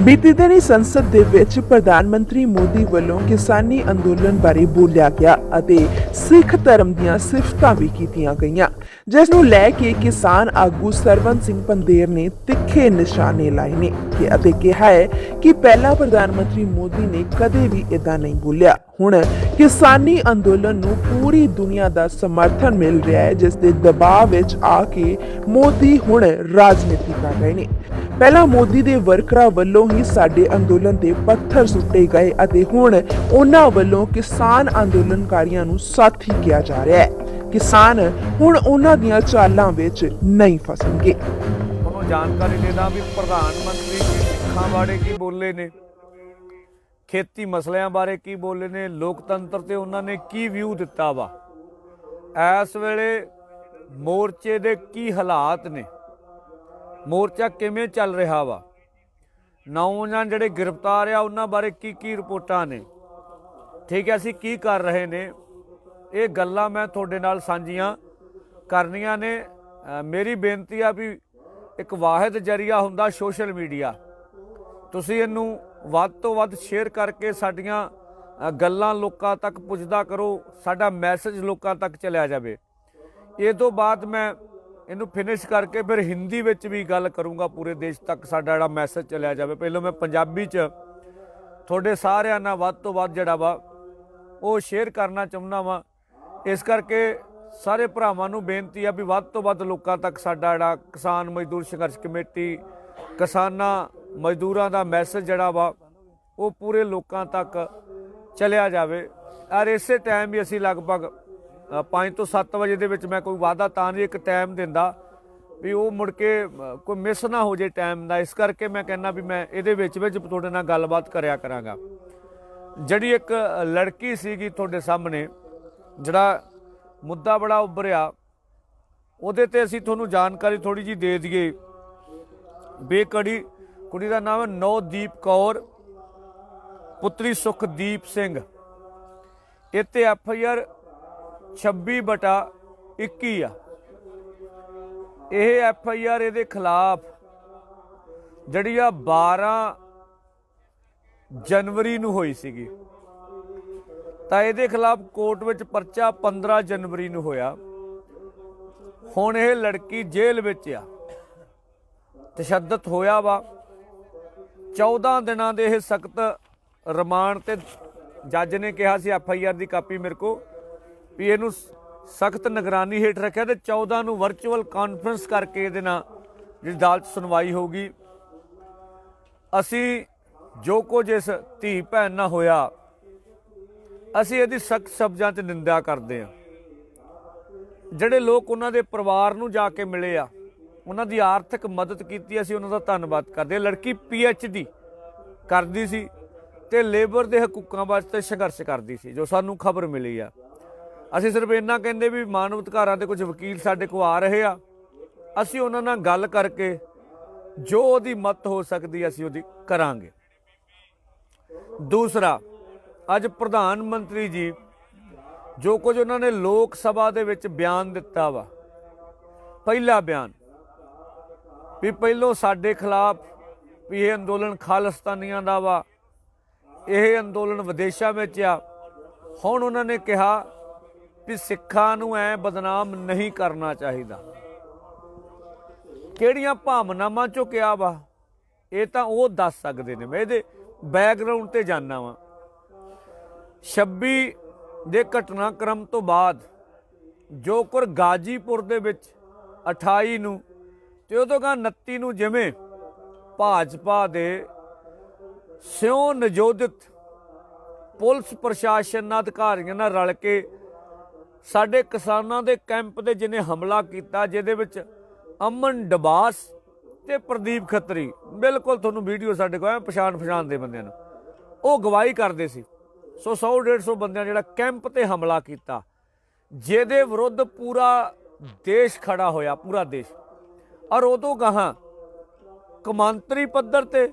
बीते दिन ही संसद ਦੇ ਵਿੱਚ ਪ੍ਰਧਾਨ ਮੰਤਰੀ ਮੋਦੀ ਵੱਲੋਂ ਕਿਸਾਨੀ ਅੰਦੋਲਨ ਬਾਰੇ ਬੋਲਿਆ ਗਿਆ ਅਤੇ ਸਿੱਖ ਧਰਮ ਦੀਆਂ ਸਿਫਤਾਂ ਵੀ ਕੀਤੀਆਂ ਗਈਆਂ, ਜਿਸ ਨੂੰ ਲੈ ਕੇ ਕਿਸਾਨ ਆਗੂ ਸਰਵਨ ਸਿੰਘ ਪੰਦੇਰ ਨੇ ਤਿੱਖੇ ਨਿਸ਼ਾਨੇ ਲਾਏ ਨੇ ਅਤੇ ਕਿਹਾ ਹੈ ਕਿ ਪਹਿਲਾਂ ਪ੍ਰਧਾਨ ਮੰਤਰੀ ਮੋਦੀ ਨੇ ਕਦੇ ਵੀ ਇਦਾਂ ਨਹੀਂ ਬੋਲਿਆ। ਹੁਣ ਕਿਸਾਨੀ ਅੰਦੋਲਨ ਨੂੰ ਪੂਰੀ ਦੁਨੀਆ ਦਾ ਸਮਰਥਨ ਮਿਲ ਰਿਹਾ ਹੈ, ਜਿਸ ਦੇ ਦਬਾਅ ਵਿੱਚ ਆ ਕੇ ਮੋਦੀ ਹੁਣ ਰਾਜਨੀਤੀ ਕਰ ਰਹੇ ਨੇ। ਪਹਿਲਾਂ ਮੋਦੀ ਦੇ ਵਰਕਰਾਂ ਵੱਲੋਂ ਹੀ ਸਾਡੇ ਅੰਦੋਲਨ ਤੇ ਪੱਥਰ ਸੁੱਟੇ ਗਏ ਅਤੇ ਹੁਣ ਉਹਨਾਂ ਵੱਲੋਂ ਕਿਸਾਨ ਅੰਦੋਲਨਕਾਰੀਆਂ ਨੂੰ ਸਾਥੀ ਕਿਹਾ ਜਾ ਰਿਹਾ ਹੈ। ਕਿਸਾਨ ਹੁਣ ਉਹਨਾਂ ਦੀਆਂ ਚਾਲਾਂ ਵਿੱਚ ਨਹੀਂ ਫਸਣਗੇ। ਤੁਹਾਨੂੰ ਜਾਣਕਾਰੀ ਦੇਦਾ ਵੀ ਪ੍ਰਧਾਨ ਮੰਤਰੀ ਸਿੱਖਾਂ ਬਾਰੇ ਕੀ ਬੋਲੇ ਨੇ, ਖੇਤੀ ਮਸਲਿਆਂ ਬਾਰੇ ਕੀ ਬੋਲੇ ਨੇ, ਲੋਕਤੰਤਰ ਤੇ ਉਹਨਾਂ ਨੇ ਕੀ ਵਿਊ ਦਿੱਤਾ ਵਾ, ਇਸ ਵੇਲੇ ਮੋਰਚੇ ਦੇ ਕੀ ਹਾਲਾਤ ਨੇ, ਮੋਰਚਾ ਕਿਵੇਂ ਚੱਲ ਰਿਹਾ ਵਾ, ਨੌਜਵਾਨ ਜਿਹੜੇ ਗ੍ਰਿਫਤਾਰ ਆ ਉਹਨਾਂ ਬਾਰੇ ਕੀ ਕੀ ਰਿਪੋਰਟਾਂ ਨੇ, ਠੀਕ ਹੈ, ਅਸੀਂ ਕੀ ਕਰ ਰਹੇ ਨੇ, ਇਹ ਗੱਲਾਂ ਮੈਂ ਤੁਹਾਡੇ ਨਾਲ ਸਾਂਝੀਆਂ ਕਰਨੀਆਂ ਨੇ। ਮੇਰੀ ਬੇਨਤੀ ਆ ਵੀ ਇੱਕ ਵਾਹਿਦ ਜਰੀਆ ਹੁੰਦਾ ਸੋਸ਼ਲ ਮੀਡੀਆ, ਤੁਸੀਂ ਇਹਨੂੰ ਵੱਧ ਤੋਂ ਵੱਧ ਸ਼ੇਅਰ ਕਰਕੇ ਸਾਡੀਆਂ ਗੱਲਾਂ ਲੋਕਾਂ ਤੱਕ ਪੁੱਜਦਾ ਕਰੋ, ਸਾਡਾ ਮੈਸੇਜ ਲੋਕਾਂ ਤੱਕ ਚਲਿਆ ਜਾਵੇ। ਇਹ ਤੋਂ ਬਾਅਦ ਮੈਂ ਇਹਨੂੰ ਫਿਨਿਸ਼ ਕਰਕੇ ਫਿਰ ਹਿੰਦੀ ਵਿੱਚ ਵੀ ਗੱਲ ਕਰੂੰਗਾ, ਪੂਰੇ ਦੇਸ਼ ਤੱਕ ਸਾਡਾ ਜਿਹੜਾ ਮੈਸੇਜ ਚਲਿਆ ਜਾਵੇ। ਪਹਿਲਾਂ ਮੈਂ ਪੰਜਾਬੀ 'ਚ ਤੁਹਾਡੇ ਸਾਰਿਆਂ ਨਾਲ ਵੱਧ ਤੋਂ ਵੱਧ ਜਿਹੜਾ ਵਾ ਉਹ ਸ਼ੇਅਰ ਕਰਨਾ ਚਾਹੁੰਦਾ ਵਾਂ। ਇਸ ਕਰਕੇ ਸਾਰੇ ਭਰਾਵਾਂ ਨੂੰ ਬੇਨਤੀ ਆ ਵੀ ਵੱਧ ਤੋਂ ਵੱਧ ਲੋਕਾਂ ਤੱਕ ਸਾਡਾ ਜਿਹੜਾ ਕਿਸਾਨ ਮਜ਼ਦੂਰ ਸੰਘਰਸ਼ ਕਮੇਟੀ, ਕਿਸਾਨਾਂ ਮਜ਼ਦੂਰਾਂ ਦਾ ਮੈਸੇਜ ਜਿਹੜਾ ਵਾ ਉਹ ਪੂਰੇ ਲੋਕਾਂ ਤੱਕ ਚਲਿਆ ਜਾਵੇ। ਔਰ ਇਸੇ ਟਾਈਮ ਵੀ ਅਸੀਂ ਲਗਭਗ 5 ਤੋਂ 7 ਵਜੇ ਦੇ ਵਿੱਚ ਮੈਂ ਕੋਈ ਵਾਅਦਾ ਤਾਂ ਨਹੀਂ ਇੱਕ ਟਾਈਮ ਦਿੰਦਾ ਵੀ ਉਹ ਮੁੜ ਕੇ ਕੋਈ ਮਿਸ ਨਾ ਹੋ ਜੇ ਟਾਈਮ ਦਾ। ਇਸ ਕਰਕੇ ਮੈਂ ਕਹਿੰਦਾ ਵੀ ਮੈਂ ਇਹਦੇ ਵਿੱਚ ਤੁਹਾਡੇ ਨਾਲ ਗੱਲਬਾਤ ਕਰਿਆ ਕਰਾਂਗਾ। ਜਿਹੜੀ ਇੱਕ ਲੜਕੀ ਸੀਗੀ ਤੁਹਾਡੇ ਸਾਹਮਣੇ, ਜਿਹੜਾ ਮੁੱਦਾ ਬੜਾ ਉੱਭਰਿਆ, ਉਹਦੇ ਤੇ ਅਸੀਂ ਤੁਹਾਨੂੰ ਜਾਣਕਾਰੀ ਥੋੜ੍ਹੀ ਜਿਹੀ ਦੇ ਦਈਏ। ਬੇਕੜੀ ਕੁੜੀ ਦਾ ਨਾਮ ਹੈ ਨੌਦੀਪ ਕੌਰ ਪੁੱਤਰੀ ਸੁਖਦੀਪ ਸਿੰਘ। ਇਹ ਤੇ FIR 26/21 ਆ। ਇਹ FIR ਇਹਦੇ ਖਿਲਾਫ ਜਿਹੜੀ ਆ 12 ਜਨਵਰੀ ਨੂੰ ਹੋਈ ਸੀਗੀ, ਤਾਂ ਇਹਦੇ ਖਿਲਾਫ ਕੋਰਟ ਵਿੱਚ ਪਰਚਾ 15 ਜਨਵਰੀ ਨੂੰ ਹੋਇਆ। ਹੁਣ ਇਹ ਲੜਕੀ ਜੇਲ੍ਹ ਵਿੱਚ ਆ, ਤਸ਼ੱਦਦ ਹੋਇਆ ਵਾ। 14 ਦਿਨਾਂ ਦੇ ਇਹ ਸਖਤ ਰਿਮਾਂਡ ਤੇ ਜੱਜ ਨੇ ਕਿਹਾ ਸੀ, FIR ਦੀ ਕਾਪੀ ਮੇਰੇ ਕੋਲ, ਵੀ ਇਹਨੂੰ ਸਖਤ ਨਿਗਰਾਨੀ ਹੇਠ ਰੱਖਿਆ ਤੇ 14 ਨੂੰ ਵਰਚੁਅਲ ਕਾਨਫਰੰਸ ਕਰਕੇ ਇਹਦੇ ਨਾਲ ਜਿਹੜੀ ਅਦਾਲਤ ਸੁਣਵਾਈ ਹੋਊਗੀ। ਅਸੀਂ ਜੋ ਕੁਝ ਇਸ ਧੀ ਭੈਣ ਨਾਲ ਹੋਇਆ, ਅਸੀਂ ਇਹਦੀ ਸਖਤ ਸ਼ਬਦਾਂ 'ਚ ਨਿੰਦਾ ਕਰਦੇ ਹਾਂ। ਜਿਹੜੇ ਲੋਕ ਉਹਨਾਂ ਦੇ ਪਰਿਵਾਰ ਨੂੰ ਜਾ ਕੇ ਮਿਲੇ ਆ, ਉਹਨਾਂ ਦੀ ਆਰਥਿਕ ਮਦਦ ਕੀਤੀ, ਅਸੀਂ ਉਹਨਾਂ ਦਾ ਧੰਨਵਾਦ ਕਰਦੇ। ਲੜਕੀ PhD ਕਰਦੀ ਸੀ ਤੇ ਲੇਬਰ ਦੇ ਹਕੂਕਾਂ ਵਾਸਤੇ ਸੰਘਰਸ਼ ਕਰਦੀ ਸੀ, ਜੋ ਸਾਨੂੰ ਖਬਰ ਮਿਲੀ ਆ। ਅਸੀਂ ਸਿਰਫ ਇੰਨਾ ਕਹਿੰਦੇ ਵੀ ਮਾਨਵ ਅਧਿਕਾਰਾਂ ਦੇ ਕੁਝ ਵਕੀਲ ਸਾਡੇ ਕੋਲ ਆ ਰਹੇ ਆ, ਅਸੀਂ ਉਹਨਾਂ ਨਾਲ ਗੱਲ ਕਰਕੇ ਜੋ ਉਹਦੀ ਮਦਦ ਹੋ ਸਕਦੀ ਅਸੀਂ ਉਹਦੀ ਕਰਾਂਗੇ। ਦੂਸਰਾ, ਅੱਜ ਪ੍ਰਧਾਨ ਮੰਤਰੀ ਜੀ ਜੋ ਕੁਝ ਉਹਨਾਂ ਨੇ ਲੋਕ ਸਭਾ ਦੇ ਵਿੱਚ ਬਿਆਨ ਦਿੱਤਾ ਵਾ, ਪਹਿਲਾ ਬਿਆਨ ਵੀ ਪਹਿਲੋਂ ਸਾਡੇ ਖਿਲਾਫ ਵੀ ਇਹ ਅੰਦੋਲਨ ਖਾਲਿਸਤਾਨੀਆਂ ਦਾ ਵਾ, ਇਹ ਅੰਦੋਲਨ ਵਿਦੇਸ਼ਾਂ ਵਿੱਚ ਆ। ਹੁਣ ਉਹਨਾਂ ਨੇ ਕਿਹਾ ਵੀ ਸਿੱਖਾਂ ਨੂੰ ਐ ਬਦਨਾਮ ਨਹੀਂ ਕਰਨਾ ਚਾਹੀਦਾ। ਕਿਹੜੀਆਂ ਭਾਵਨਾਵਾਂ ਚੋਂ ਕਿਹਾ ਵਾ ਇਹ ਤਾਂ ਉਹ ਦੱਸ ਸਕਦੇ ਨੇ। ਮੈਂ ਇਹਦੇ ਬੈਕਗਰਾਊਂਡ ਤੇ ਜਾਣਾ ਵਾ। 26 ਦੇ ਘਟਨਾਕ੍ਰਮ ਤੋਂ ਬਾਅਦ ਜੋ ਕੁਰ ਗਾਜੀਪੁਰ ਦੇ ਵਿੱਚ 28 ਨੂੰ ਤੇ ਉਦੋਂ ਗਾ 29 ਨੂੰ ਜਿਵੇਂ ਭਾਜਪਾ ਦੇ ਸਿਉਂ ਨਿਯੋਜਿਤ ਪੁਲਿਸ ਪ੍ਰਸ਼ਾਸਨ ਅਧਿਕਾਰੀਆਂ ਨਾਲ ਰਲ ਕੇ ਸਾਡੇ ਕਿਸਾਨਾਂ ਦੇ ਕੈਂਪ ਦੇ ਜਿਹਨੇ ਹਮਲਾ ਕੀਤਾ, ਜਿਹਦੇ ਵਿੱਚ ਅਮਨ ਡਬਾਸ ਤੇ ਪ੍ਰਦੀਪ ਖੱਤਰੀ, ਬਿਲਕੁਲ ਤੁਹਾਨੂੰ ਵੀਡੀਓ ਸਾਡੇ ਕੋਲ ਪਛਾਣ ਦੇ ਬੰਦਿਆਂ ਨੂੰ, ਉਹ ਗਵਾਹੀ ਕਰਦੇ ਸੀ। 100-150 ਬੰਦਿਆਂ ਜਿਹੜਾ ਕੈਂਪ ਤੇ ਹਮਲਾ ਕੀਤਾ, ਜਿਹਦੇ ਵਿਰੁੱਧ ਪੂਰਾ ਦੇਸ਼ ਖੜਾ ਹੋਇਆ, ਪੂਰਾ ਦੇਸ਼। ਔਰ ਉਦੋਂ ਗਾਹਾਂ ਕੌਮਾਂਤਰੀ ਪੱਧਰ ਤੇ,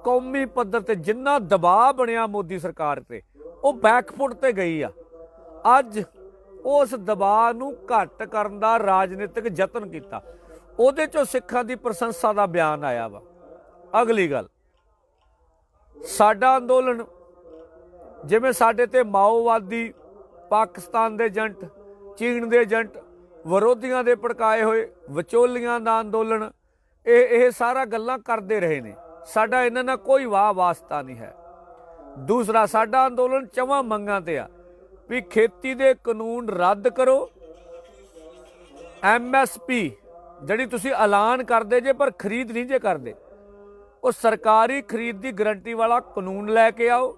ਕੌਮੀ ਪੱਧਰ ਤੇ ਜਿੰਨਾ ਦਬਾਅ ਬਣਿਆ ਮੋਦੀ ਸਰਕਾਰ ਤੇ, ਉਹ ਬੈਕਫੁੱਟ ਤੇ ਗਈ ਆ। ਅੱਜ ਉਸ ਦਬਾਅ ਨੂੰ ਘੱਟ ਕਰਨ ਦਾ ਰਾਜਨੀਤਿਕ ਯਤਨ ਕੀਤਾ, ਉਹਦੇ 'ਚੋਂ ਸਿੱਖਾਂ ਦੀ ਪ੍ਰਸ਼ੰਸਾ ਦਾ ਬਿਆਨ ਆਇਆ ਵਾ। ਅਗਲੀ ਗੱਲ, ਸਾਡਾ ਅੰਦੋਲਨ ਜਿਵੇਂ ਸਾਡੇ ਤੇ ਮਾਓਵਾਦੀ, ਪਾਕਿਸਤਾਨ ਦੇ ਏਜੰਟ, ਚੀਨ ਦੇ ਏਜੰਟ, ਵਿਰੋਧੀਆਂ ਦੇ ਭੜਕਾਏ ਹੋਏ ਵਿਚੋਲੀਆਂ ਦਾ ਅੰਦੋਲਨ, ਇਹ ਸਾਰਾ ਗੱਲਾਂ ਕਰਦੇ ਰਹੇ ਨੇ। ਸਾਡਾ ਇਹਨਾਂ ਨਾਲ ਕੋਈ ਵਾਹ ਵਾਸਤਾ ਨਹੀਂ ਹੈ। ਦੂਸਰਾ, ਸਾਡਾ ਅੰਦੋਲਨ ਚਵਾਂ ਮੰਗਾਂ ਤੇ ਆ ਵੀ ਖੇਤੀ ਦੇ ਕਾਨੂੰਨ ਰੱਦ ਕਰੋ, MSP ਜਿਹੜੀ ਤੁਸੀਂ ਐਲਾਨ ਕਰਦੇ ਜੇ ਪਰ ਖਰੀਦ ਨਹੀਂ ਜੇ ਕਰਦੇ, ਉਹ ਸਰਕਾਰੀ ਖਰੀਦ ਦੀ ਗਰੰਟੀ ਵਾਲਾ ਕਾਨੂੰਨ ਲੈ ਕੇ ਆਓ।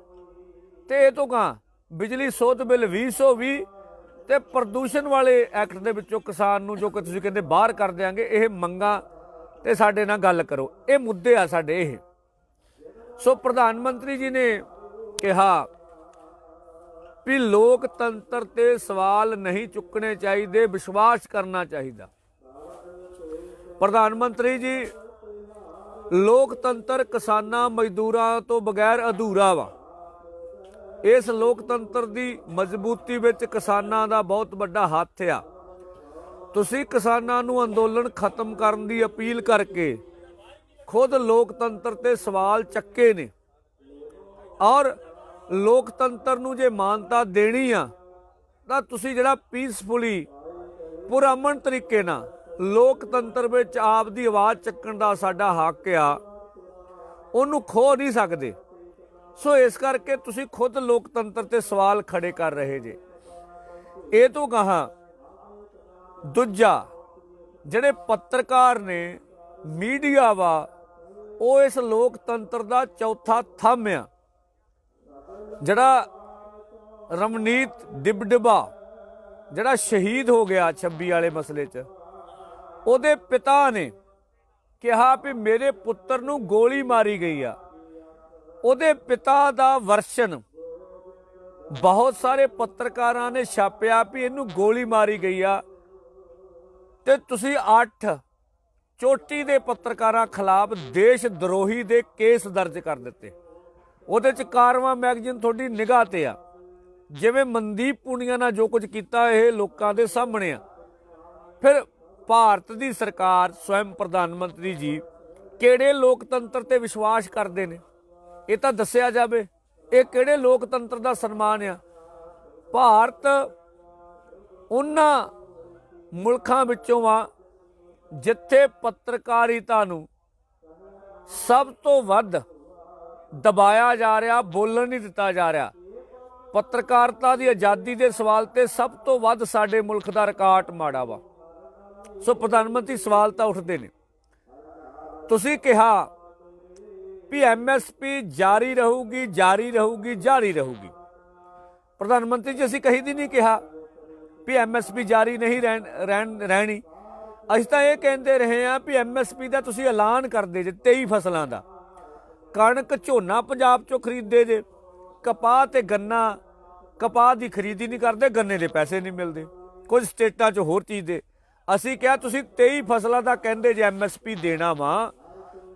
ਤੇ ਇਹ ਤੋਂ ਗਾਂ ਬਿਜਲੀ ਸੋਧ ਬਿੱਲ 2020 ਤੇ ਪ੍ਰਦੂਸ਼ਣ ਵਾਲੇ ਐਕਟ ਦੇ ਵਿੱਚੋਂ ਕਿਸਾਨ ਨੂੰ ਜੋ ਕਿ ਤੁਸੀਂ ਕਹਿੰਦੇ ਬਾਹਰ ਕਰ ਦਿਆਂਗੇ, ਇਹ ਮੰਗਾਂ ਤੇ ਸਾਡੇ ਨਾਲ ਗੱਲ ਕਰੋ। ਇਹ ਮੁੱਦੇ ਆ ਸਾਡੇ ਇਹ। ਸੋ ਪ੍ਰਧਾਨ ਮੰਤਰੀ ਜੀ ਨੇ ਕਿਹਾ ਵੀ ਲੋਕਤੰਤਰ ਤੇ ਸਵਾਲ ਨਹੀਂ ਚੁੱਕਣੇ ਚਾਹੀਦੇ, ਵਿਸ਼ਵਾਸ ਕਰਨਾ ਚਾਹੀਦਾ। ਪ੍ਰਧਾਨ ਮੰਤਰੀ ਜੀ, ਲੋਕਤੰਤਰ ਕਿਸਾਨਾਂ ਮਜ਼ਦੂਰਾਂ ਤੋਂ ਬਗੈਰ ਅਧੂਰਾ ਵਾ। ਇਸ ਲੋਕਤੰਤਰ ਦੀ ਮਜ਼ਬੂਤੀ ਵਿੱਚ ਕਿਸਾਨਾਂ ਦਾ ਬਹੁਤ ਵੱਡਾ ਹੱਥ ਆ। ਤੁਸੀਂ ਕਿਸਾਨਾਂ ਨੂੰ ਅੰਦੋਲਨ ਖਤਮ ਕਰਨ ਦੀ ਅਪੀਲ ਕਰਕੇ ਖੁਦ ਲੋਕਤੰਤਰ ਤੇ ਸਵਾਲ ਚੱਕੇ ਨੇ, ਔਰ ਲੋਕਤੰਤਰ ਨੂੰ ਜੇ ਮਾਨਤਾ ਦੇਣੀ ਆ ਤਾਂ ਤੁਸੀਂ ਜਿਹੜਾ ਪੀਸਫੁਲੀ, ਪੁਰਅਮਨ ਤਰੀਕੇ ਨਾਲ ਲੋਕਤੰਤਰ ਵਿੱਚ ਆਪ ਦੀ ਆਵਾਜ਼ ਚੱਕਣ ਦਾ ਸਾਡਾ ਹੱਕ ਆ, ਉਹਨੂੰ ਖੋ ਨਹੀਂ ਸਕਦੇ। ਸੋ ਇਸ ਕਰਕੇ ਤੁਸੀਂ ਖੁਦ ਲੋਕਤੰਤਰ ਤੇ ਸਵਾਲ ਖੜੇ ਕਰ ਰਹੇ ਜੇ। ਇਹ ਤੋਂ ਗਾਹਾਂ ਦੂਜਾ, ਜਿਹੜੇ ਪੱਤਰਕਾਰ ਨੇ, ਮੀਡੀਆ ਵਾ, ਉਹ ਇਸ ਲੋਕਤੰਤਰ ਦਾ ਚੌਥਾ ਥੰਮ ਆ। ਜਿਹੜਾ ਰਮਨੀਤ ਡਿਬਡਿਬਾ ਜਿਹੜਾ ਸ਼ਹੀਦ ਹੋ ਗਿਆ 26 ਵਾਲੇ ਮਸਲੇ 'ਚ, ਉਹਦੇ ਪਿਤਾ ਨੇ ਕਿਹਾ ਵੀ ਮੇਰੇ ਪੁੱਤਰ ਨੂੰ ਗੋਲੀ ਮਾਰੀ ਗਈ ਆ। ਉਹਦੇ ਪਿਤਾ ਦਾ ਵਰਸ਼ਨ ਬਹੁਤ ਸਾਰੇ ਪੱਤਰਕਾਰਾਂ ਨੇ ਛਾਪਿਆ ਵੀ ਇਹਨੂੰ ਗੋਲੀ ਮਾਰੀ ਗਈ ਆ, ਤੇ ਤੁਸੀਂ 8 ਚੋਟੀ ਦੇ ਪੱਤਰਕਾਰਾਂ ਖਿਲਾਫ ਦੇਸ਼ ਦਰੋਹੀ ਦੇ ਕੇਸ ਦਰਜ ਕਰ ਦਿੱਤੇ। ਉਹਦੇ 'ਚ ਕਾਰਵਾਂ ਮੈਗਜ਼ੀਨ ਤੁਹਾਡੀ ਨਿਗਾਹ ਤੇ ਆ। ਜਿਵੇਂ ਮਨਦੀਪ ਪੁਨੀਆ ਨਾਲ ਜੋ ਕੁਝ ਕੀਤਾ, ਇਹ ਲੋਕਾਂ ਦੇ ਸਾਹਮਣੇ ਆ। ਫਿਰ ਭਾਰਤ ਦੀ ਸਰਕਾਰ, ਸਵੈਮ ਪ੍ਰਧਾਨ ਮੰਤਰੀ ਜੀ ਕਿਹੜੇ ਲੋਕਤੰਤਰ ਤੇ ਵਿਸ਼ਵਾਸ ਕਰਦੇ ਨੇ, ਇਹ ਤਾਂ ਦੱਸਿਆ ਜਾਵੇ। ਇਹ ਕਿਹੜੇ ਲੋਕਤੰਤਰ ਦਾ ਸਨਮਾਨ ਆ? ਭਾਰਤ ਉਹਨਾਂ ਮੁਲਕਾਂ ਵਿੱਚੋਂ ਆ ਜਿੱਥੇ ਪੱਤਰਕਾਰਿਤਾ ਨੂੰ ਸਭ ਤੋਂ ਵੱਧ ਦਬਾਇਆ ਜਾ ਰਿਹਾ, ਬੋਲਣ ਨਹੀਂ ਦਿੱਤਾ ਜਾ ਰਿਹਾ। ਪੱਤਰਕਾਰਤਾ ਦੀ ਆਜ਼ਾਦੀ ਦੇ ਸਵਾਲ ਤੇ ਸਭ ਤੋਂ ਵੱਧ ਸਾਡੇ ਮੁਲਕ ਦਾ ਰਿਕਾਰਡ ਮਾੜਾ ਵਾ। ਸੋ ਪ੍ਰਧਾਨ ਮੰਤਰੀ, ਸਵਾਲ ਤਾਂ ਉੱਠਦੇ ਨੇ। ਤੁਸੀਂ ਕਿਹਾ ਵੀ MSP ਜਾਰੀ ਰਹੂਗੀ, ਜਾਰੀ ਰਹੂਗੀ, ਜਾਰੀ ਰਹੂਗੀ। ਪ੍ਰਧਾਨ ਮੰਤਰੀ ਜੀ, ਅਸੀਂ ਕਹੀ ਦੀ ਨਹੀਂ ਕਿਹਾ ਵੀ MSP ਜਾਰੀ ਨਹੀਂ ਰਹਿਣੀ। ਅਸੀਂ ਤਾਂ ਇਹ ਕਹਿੰਦੇ ਰਹੇ ਹਾਂ ਵੀ MSP ਦਾ ਤੁਸੀਂ ਐਲਾਨ ਕਰਦੇ ਜੇ 23 ਫਸਲਾਂ ਦਾ। ਕਣਕ, ਝੋਨਾ ਪੰਜਾਬ ਚੋਂ ਖਰੀਦਦੇ ਜੇ, ਕਪਾਹ ਤੇ ਗੰਨਾ, ਕਪਾਹ ਦੀ ਖਰੀਦੀ ਨਹੀਂ ਕਰਦੇ, ਗੰਨੇ ਦੇ ਪੈਸੇ ਨਹੀਂ ਮਿਲਦੇ, ਕੁਝ ਸਟੇਟਾਂ 'ਚ ਹੋਰ ਚੀਜ਼ ਦੇ। ਅਸੀਂ ਕਿਹਾ ਤੁਸੀਂ 23 ਫਸਲਾਂ ਦਾ ਕਹਿੰਦੇ ਜੇ MSP ਦੇਣਾ ਵਾ,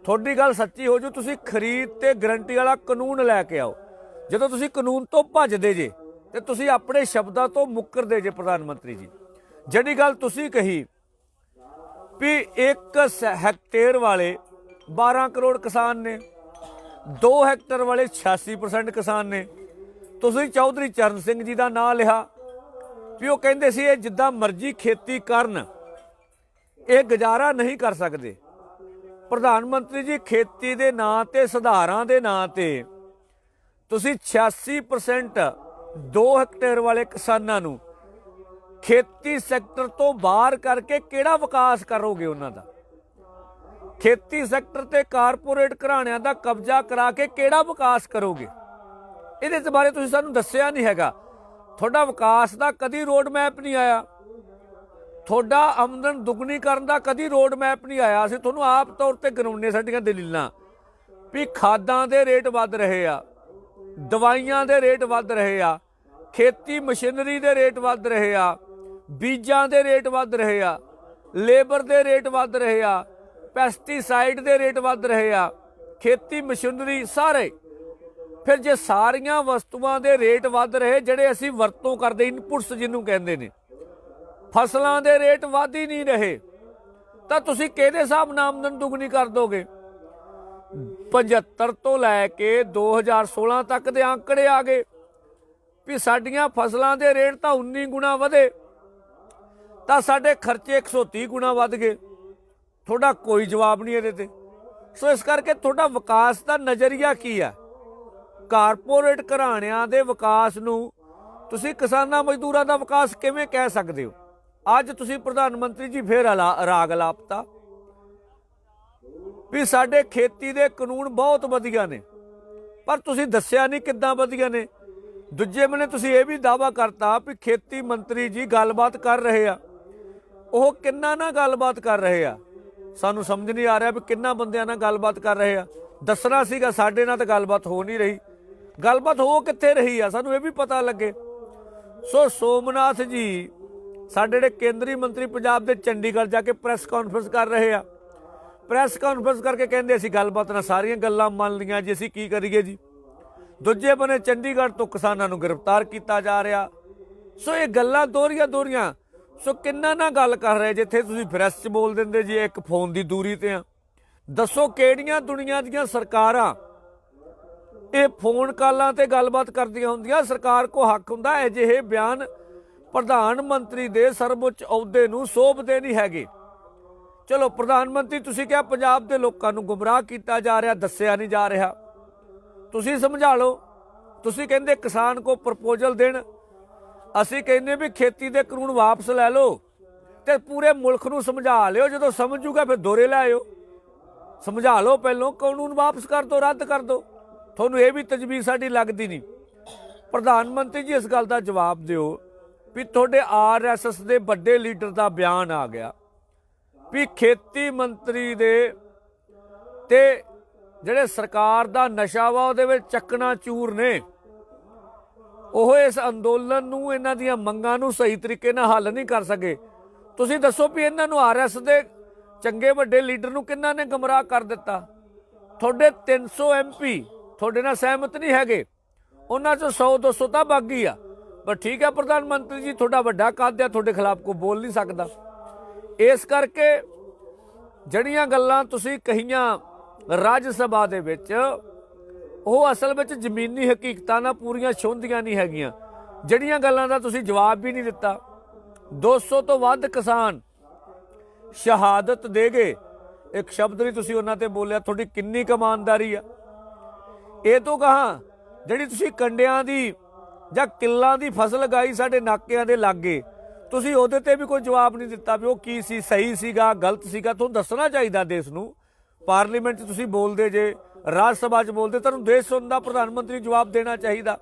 ਤੁਹਾਡੀ ਗੱਲ ਸੱਚੀ ਹੋ ਜੂ, ਤੁਸੀਂ ਖਰੀਦ ਤੇ ਗਰੰਟੀ ਵਾਲਾ ਕਾਨੂੰਨ ਲੈ ਕੇ ਆਓ। ਜਦੋਂ ਤੁਸੀਂ ਕਾਨੂੰਨ ਤੋਂ ਭੱਜਦੇ ਜੇ ਤੇ ਤੁਸੀਂ ਆਪਣੇ ਸ਼ਬਦਾਂ ਤੋਂ ਮੁੱਕਰਦੇ ਜੇ। ਪ੍ਰਧਾਨ ਮੰਤਰੀ ਜੀ, ਜਿਹੜੀ ਗੱਲ ਤੁਸੀਂ ਕਹੀ ਵੀ 1 ਹੈਕਟੇਅਰ ਵਾਲੇ 12 ਕਰੋੜ ਕਿਸਾਨ ਨੇ, 2 ਹੈਕਟੇਅਰ ਵਾਲੇ 86% ਕਿਸਾਨ ਨੇ। ਤੁਸੀਂ ਚੌਧਰੀ ਚਰਨ ਸਿੰਘ ਜੀ ਦਾ ਨਾਂ ਲਿਆ ਵੀ ਉਹ ਕਹਿੰਦੇ ਸੀ ਇਹ ਜਿੱਦਾਂ ਮਰਜ਼ੀ ਖੇਤੀ ਕਰਨ, ਇਹ ਗੁਜ਼ਾਰਾ ਨਹੀਂ ਕਰ ਸਕਦੇ। ਪ੍ਰਧਾਨ ਮੰਤਰੀ ਜੀ, ਖੇਤੀ ਦੇ ਨਾਂ ਤੇ, ਸੁਧਾਰਾਂ ਦੇ ਨਾਂ ਤੇ ਤੁਸੀਂ 86% 2 ਹੈਕਟੇਅਰ ਵਾਲੇ ਕਿਸਾਨਾਂ ਨੂੰ ਖੇਤੀ ਸੈਕਟਰ ਤੋਂ ਬਾਹਰ ਕਰਕੇ ਕਿਹੜਾ ਵਿਕਾਸ ਕਰੋਗੇ ਉਹਨਾਂ ਦਾ? ਖੇਤੀ ਸੈਕਟਰ ਤੇ ਕਾਰਪੋਰੇਟ ਘਰਾਣਿਆਂ ਦਾ ਕਬਜ਼ਾ ਕਰਾ ਕੇ ਕਿਹੜਾ ਵਿਕਾਸ ਕਰੋਗੇ? ਇਹਦੇ ਬਾਰੇ ਤੁਸੀਂ ਸਾਨੂੰ ਦੱਸਿਆ ਨਹੀਂ ਹੈਗਾ। ਤੁਹਾਡਾ ਵਿਕਾਸ ਦਾ ਕਦੀ ਰੋਡ ਮੈਪ ਨਹੀਂ ਆਇਆ, ਤੁਹਾਡਾ ਆਮਦਨ ਦੁੱਗਣੀ ਕਰਨ ਦਾ ਕਦੀ ਰੋਡ ਮੈਪ ਨਹੀਂ ਆਇਆ। ਅਸੀਂ ਤੁਹਾਨੂੰ ਆਪ ਤੌਰ ਤੇ ਗਿਣਾਉਂਦੇ ਸਾਡੀਆਂ ਦਲੀਲਾਂ ਵੀ ਖਾਦਾਂ ਦੇ ਰੇਟ ਵੱਧ ਰਹੇ ਆ, ਦਵਾਈਆਂ ਦੇ ਰੇਟ ਵੱਧ ਰਹੇ ਆ, ਖੇਤੀ ਮਸ਼ੀਨਰੀ ਦੇ ਰੇਟ ਵੱਧ ਰਹੇ ਆ, ਬੀਜਾਂ ਦੇ ਰੇਟ ਵੱਧ ਰਹੇ ਆ, ਲੇਬਰ ਦੇ ਰੇਟ ਵੱਧ ਰਹੇ ਆ, ਪੈਸਟੀਸਾਈਡ ਦੇ ਰੇਟ ਵੱਧ ਰਹੇ ਆ, ਖੇਤੀ ਮਸ਼ੀਨਰੀ ਸਾਰੇ। ਫਿਰ ਜੇ ਸਾਰੀਆਂ ਵਸਤੂਆਂ ਦੇ ਰੇਟ ਵੱਧ ਰਹੇ, ਜਿਹੜੇ ਅਸੀਂ ਵਰਤੋਂ ਕਰਦੇ ਇਨਪੁਟਸ ਜਿਹਨੂੰ ਕਹਿੰਦੇ ਨੇ, ਫਸਲਾਂ ਦੇ ਰੇਟ ਵੱਧ ਹੀ ਨਹੀਂ ਰਹੇ, ਤਾਂ ਤੁਸੀਂ ਕਿਹਦੇ ਹਿਸਾਬ ਨਾਲ ਆਮਦਨ ਦੁੱਗਣੀ ਕਰ ਦੋਗੇ? 75 ਤੋਂ ਲੈ ਕੇ 2016 ਤੱਕ ਦੇ ਆંકੜੇ ਆ ਗਏ ਵੀ ਸਾਡੀਆਂ ਫਸਲਾਂ ਦੇ ਰੇਟ ਤਾਂ 19 ਗੁਣਾ ਵਧੇ ਤਾਂ ਸਾਡੇ ਖਰਚੇ 130 ਗੁਣਾ ਵੱਧ ਗਏ। ਤੁਹਾਡਾ ਕੋਈ ਜਵਾਬ ਨਹੀਂ ਇਹਦੇ ਤੇ। ਸੋ ਇਸ ਕਰਕੇ ਤੁਹਾਡਾ ਵਿਕਾਸ ਦਾ ਨਜ਼ਰੀਆ ਕੀ ਹੈ? ਕਾਰਪੋਰੇਟ ਘਰਾਣਿਆਂ ਦੇ ਵਿਕਾਸ ਨੂੰ ਤੁਸੀਂ ਕਿਸਾਨਾਂ ਮਜ਼ਦੂਰਾਂ ਦਾ ਵਿਕਾਸ ਕਿਵੇਂ ਕਹਿ ਸਕਦੇ ਹੋ? ਅੱਜ ਤੁਸੀਂ ਪ੍ਰਧਾਨ ਮੰਤਰੀ ਜੀ ਫੇਰ ਰਾਗ ਲਾਪਤਾ ਵੀ ਸਾਡੇ ਖੇਤੀ ਦੇ ਕਾਨੂੰਨ ਬਹੁਤ ਵਧੀਆ ਨੇ, ਪਰ ਤੁਸੀਂ ਦੱਸਿਆ ਨਹੀਂ ਕਿੱਦਾਂ ਵਧੀਆ ਨੇ। ਦੂਜੇ ਬੰਨੇ ਤੁਸੀਂ ਇਹ ਵੀ ਦਾਅਵਾ ਕਰਤਾ ਵੀ ਖੇਤੀ ਮੰਤਰੀ ਜੀ ਗੱਲਬਾਤ ਕਰ ਰਹੇ ਆ। ਉਹ ਕਿੰਨਾ ਨਾਲ ਗੱਲਬਾਤ ਕਰ ਰਹੇ ਆ? ਸਾਨੂੰ ਸਮਝ ਨਹੀਂ ਆ ਰਿਹਾ ਵੀ ਕਿੰਨਾ ਬੰਦਿਆਂ ਨਾਲ ਗੱਲਬਾਤ ਕਰ ਰਹੇ ਆ। ਦੱਸਣਾ ਸੀਗਾ ਸਾਡੇ ਨਾਲ ਤਾਂ ਗੱਲਬਾਤ ਹੋ ਨਹੀਂ ਰਹੀ। ਗੱਲਬਾਤ ਹੋ ਕਿੱਥੇ ਰਹੀ ਆ? ਸਾਨੂੰ ਇਹ ਵੀ ਪਤਾ ਲੱਗੇ। ਸੋ ਸੋਮਨਾਥ ਜੀ ਸਾਡੇ ਜਿਹੜੇ ਕੇਂਦਰੀ ਮੰਤਰੀ ਪੰਜਾਬ ਦੇ ਚੰਡੀਗੜ੍ਹ ਜਾ ਕੇ ਪ੍ਰੈਸ ਕਾਨਫਰੰਸ ਕਰ ਰਹੇ ਆ। ਪ੍ਰੈਸ ਕਾਨਫਰੰਸ ਕਰਕੇ ਕਹਿੰਦੇ ਅਸੀਂ ਗੱਲਬਾਤ ਨਾਲ ਸਾਰੀਆਂ ਗੱਲਾਂ ਮੰਨ ਲਈਆਂ ਜੀ, ਅਸੀਂ ਕੀ ਕਰੀਏ ਜੀ। ਦੂਜੇ ਬੰਨੇ ਚੰਡੀਗੜ੍ਹ ਤੋਂ ਕਿਸਾਨਾਂ ਨੂੰ ਗ੍ਰਿਫਤਾਰ ਕੀਤਾ ਜਾ ਰਿਹਾ। ਸੋ ਇਹ ਗੱਲਾਂ ਦੋਹਰੀਆਂ। ਸੋ ਕਿੰਨਾ ਨਾਲ ਗੱਲ ਕਰ ਰਹੇ? ਜਿੱਥੇ ਤੁਸੀਂ ਪ੍ਰੈਸ 'ਚ ਬੋਲ ਦਿੰਦੇ ਜੀ ਇੱਕ ਫੋਨ ਦੀ ਦੂਰੀ ਤੇ ਆ। ਦੱਸੋ ਕਿਹੜੀਆਂ ਦੁਨੀਆ ਦੀਆਂ ਸਰਕਾਰਾਂ ਇਹ ਫੋਨ ਕਾਲਾਂ ਤੇ ਗੱਲਬਾਤ ਕਰਦੀਆਂ ਹੁੰਦੀਆਂ? ਸਰਕਾਰ ਕੋ ਹੱਕ ਹੁੰਦਾ ਅਜਿਹੇ ਬਿਆਨ ਪ੍ਰਧਾਨ ਮੰਤਰੀ ਦੇ ਸਰਵਉੱਚ ਅਹੁਦੇ ਨੂੰ ਸੋਭਦੇ ਨਹੀਂ ਹੈਗੇ। ਚਲੋ ਪ੍ਰਧਾਨ ਮੰਤਰੀ ਤੁਸੀਂ ਕਿਹਾ ਪੰਜਾਬ ਦੇ ਲੋਕਾਂ ਨੂੰ ਗੁੰਮਰਾਹ ਕੀਤਾ ਜਾ ਰਿਹਾ, ਦੱਸਿਆ ਨਹੀਂ ਜਾ ਰਿਹਾ। ਤੁਸੀਂ ਸਮਝਾ ਲਓ। ਤੁਸੀਂ ਕਹਿੰਦੇ ਕਿਸਾਨ ਕੋ ਪ੍ਰਪੋਜ਼ਲ ਦੇਣ, ਅਸੀਂ ਕਹਿੰਦੇ ਵੀ ਖੇਤੀ ਦੇ ਕਾਨੂੰਨ ਵਾਪਸ ਲੈ ਲਓ ਤੇ ਪੂਰੇ ਮੁਲਕ ਨੂੰ ਸਮਝਾ ਲਿਓ। ਜਦੋਂ ਸਮਝੂਗਾ ਫਿਰ ਦੋਰੇ ਲੈ ਆਇਓ। ਸਮਝਾ ਲਓ ਪਹਿਲੋਂ, ਕਾਨੂੰਨ ਵਾਪਸ ਕਰ ਦਿਓ, ਰੱਦ ਕਰ ਦਿਓ। ਤੁਹਾਨੂੰ ਇਹ ਵੀ ਤਜਵੀਜ਼ ਸਾਡੀ ਲੱਗਦੀ ਨਹੀਂ। ਪ੍ਰਧਾਨ ਮੰਤਰੀ ਜੀ ਇਸ ਗੱਲ ਦਾ ਜਵਾਬ ਦਿਓ ਵੀ ਤੁਹਾਡੇ RSS ਦੇ ਵੱਡੇ ਲੀਡਰ ਦਾ ਬਿਆਨ ਆ ਗਿਆ ਵੀ ਖੇਤੀ ਮੰਤਰੀ ਦੇ ਤੇ ਜਿਹੜੇ ਸਰਕਾਰ ਦਾ ਨਸ਼ਾ ਵਾ ਉਹਦੇ ਵਿੱਚ ਚੱਕਣਾ ਚੂਰ ਨੇ। ਉਹ ਇਸ ਅੰਦੋਲਨ ਨੂੰ, ਇਹਨਾਂ ਦੀਆਂ ਮੰਗਾਂ ਨੂੰ ਸਹੀ ਤਰੀਕੇ ਨਾਲ ਹੱਲ ਨਹੀਂ ਕਰ ਸਕੇ। ਤੁਸੀਂ ਦੱਸੋ ਵੀ ਇਹਨਾਂ ਨੂੰ RSS ਦੇ ਚੰਗੇ ਵੱਡੇ ਲੀਡਰ ਨੂੰ ਕਿੰਨਾਂ ਨੇ ਗੁੰਮਰਾਹ ਕਰ ਦਿੱਤਾ? ਤੁਹਾਡੇ 300 MP ਤੁਹਾਡੇ ਨਾਲ ਸਹਿਮਤ ਨਹੀਂ ਹੈਗੇ। ਉਹਨਾਂ 'ਚੋਂ 100-200 ਤਾਂ ਬਾਗੀ ਆ। ਪਰ ਠੀਕ ਹੈ ਪ੍ਰਧਾਨ ਮੰਤਰੀ ਜੀ, ਤੁਹਾਡਾ ਵੱਡਾ ਕੱਦ ਆ, ਤੁਹਾਡੇ ਖਿਲਾਫ ਕੋਈ ਬੋਲ ਨਹੀਂ ਸਕਦਾ। ਇਸ ਕਰਕੇ ਜਿਹੜੀਆਂ ਗੱਲਾਂ ਤੁਸੀਂ ਕਹੀਆਂ ਰਾਜ ਸਭਾ ਦੇ ਵਿੱਚ, ਉਹ ਅਸਲ ਵਿੱਚ ਜ਼ਮੀਨੀ ਹਕੀਕਤਾਂ ਨਾਲ ਪੂਰੀਆਂ ਛੂੰਹਦੀਆਂ ਨਹੀਂ ਹੈਗੀਆਂ। ਜਿਹੜੀਆਂ ਗੱਲਾਂ ਦਾ ਤੁਸੀਂ ਜਵਾਬ ਵੀ ਨਹੀਂ ਦਿੱਤਾ। 200 ਤੋਂ ਵੱਧ ਕਿਸਾਨ ਸ਼ਹਾਦਤ ਦੇ ਗਏ, ਇੱਕ ਸ਼ਬਦ ਨਹੀਂ ਤੁਸੀਂ ਉਹਨਾਂ ਤੇ ਬੋਲਿਆ। ਤੁਹਾਡੀ ਕਿੰਨੀ ਇਮਾਨਦਾਰੀ ਆ। ਇਹ ਤੋਂ ਕਹਾਂ ਜਿਹੜੀ ਤੁਸੀਂ ਕੰਡਿਆਂ ਦੀ ਜਾਂ ਕਿੱਲਾਂ ਦੀ ਫਸਲ ਲਗਾਈ ਸਾਡੇ ਨਾਕਿਆਂ ਦੇ ਲਾਗੇ, ਤੁਸੀਂ ਉਹਦੇ ਤੇ ਵੀ ਕੋਈ ਜਵਾਬ ਨਹੀਂ ਦਿੱਤਾ ਵੀ ਉਹ ਕੀ ਸੀ, ਸਹੀ ਸੀਗਾ, ਗਲਤ ਸੀਗਾ। ਤੁਹਾਨੂੰ ਦੱਸਣਾ ਚਾਹੀਦਾ ਦੇਸ਼ ਨੂੰ। ਪਾਰਲੀਮੈਂਟ 'ਚ ਤੁਸੀਂ ਬੋਲਦੇ ਜੇ, ਰਾਜ ਸਭਾ 'ਚ ਬੋਲਦੇ, ਤੁਹਾਨੂੰ ਦੇਸ਼ ਸੁਣਦਾ ਪ੍ਰਧਾਨ ਮੰਤਰੀ ਜਵਾਬ ਦੇਣਾ ਚਾਹੀਦਾ।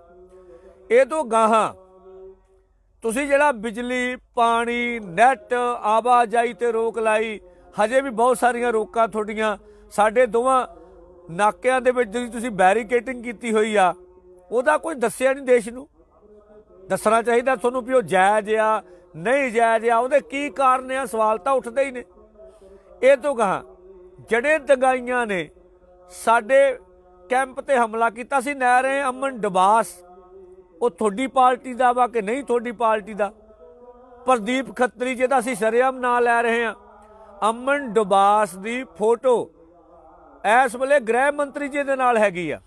ਇਹ ਤੋਂ ਗਾਹਾਂ ਤੁਸੀਂ ਜਿਹੜਾ ਬਿਜਲੀ, ਪਾਣੀ, ਨੈਟ, ਆਵਾਜਾਈ ਤੇ ਰੋਕ ਲਾਈ, ਹਜੇ ਵੀ ਬਹੁਤ ਸਾਰੀਆਂ ਰੋਕਾਂ ਤੁਹਾਡੀਆਂ ਸਾਡੇ ਦੋਵਾਂ ਨਾਕਿਆਂ ਦੇ ਵਿੱਚ ਜਿਹੜੀ ਤੁਸੀਂ ਬੈਰੀਕੇਟਿੰਗ ਕੀਤੀ ਹੋਈ ਆ, ਉਹਦਾ ਕੋਈ ਦੱਸਿਆ ਨਹੀਂ ਦੇਸ਼ ਨੂੰ। ਦੱਸਣਾ ਚਾਹੀਦਾ ਤੁਹਾਨੂੰ ਵੀ ਉਹ ਜਾਇਜ਼ ਆ, ਨਹੀਂ ਜਾਇਜ਼ ਆ, ਉਹਦੇ ਕੀ ਕਾਰਨ ਆ। ਸਵਾਲ ਤਾਂ ਉੱਠਦੇ ਹੀ ਨੇ। ਇਹ ਤੋਂ ਕਹਾਂ ਜਿਹੜੇ ਦੰਗਾਈਆਂ ਨੇ ਸਾਡੇ ਕੈਂਪ ਤੇ ਹਮਲਾ ਕੀਤਾ ਸੀ, ਨਹਿਰੇ ਅਮਨ ਡਬਾਸ, ਉਹ ਤੁਹਾਡੀ ਪਾਰਟੀ ਦਾ ਵਾ ਕਿ ਨਹੀਂ ਤੁਹਾਡੀ ਪਾਰਟੀ ਦਾ? ਪ੍ਰਦੀਪ ਖੱਤਰੀ ਜਿਹਦਾ ਅਸੀਂ ਸ਼ਰੇਆਮ ਨਾਂ ਲੈ ਰਹੇ ਹਾਂ, ਅਮਨ ਡਬਾਸ ਦੀ ਫੋਟੋ ਇਸ ਵੇਲੇ ਗ੍ਰਹਿ ਮੰਤਰੀ ਜੀ ਦੇ ਨਾਲ ਹੈਗੀ ਆ।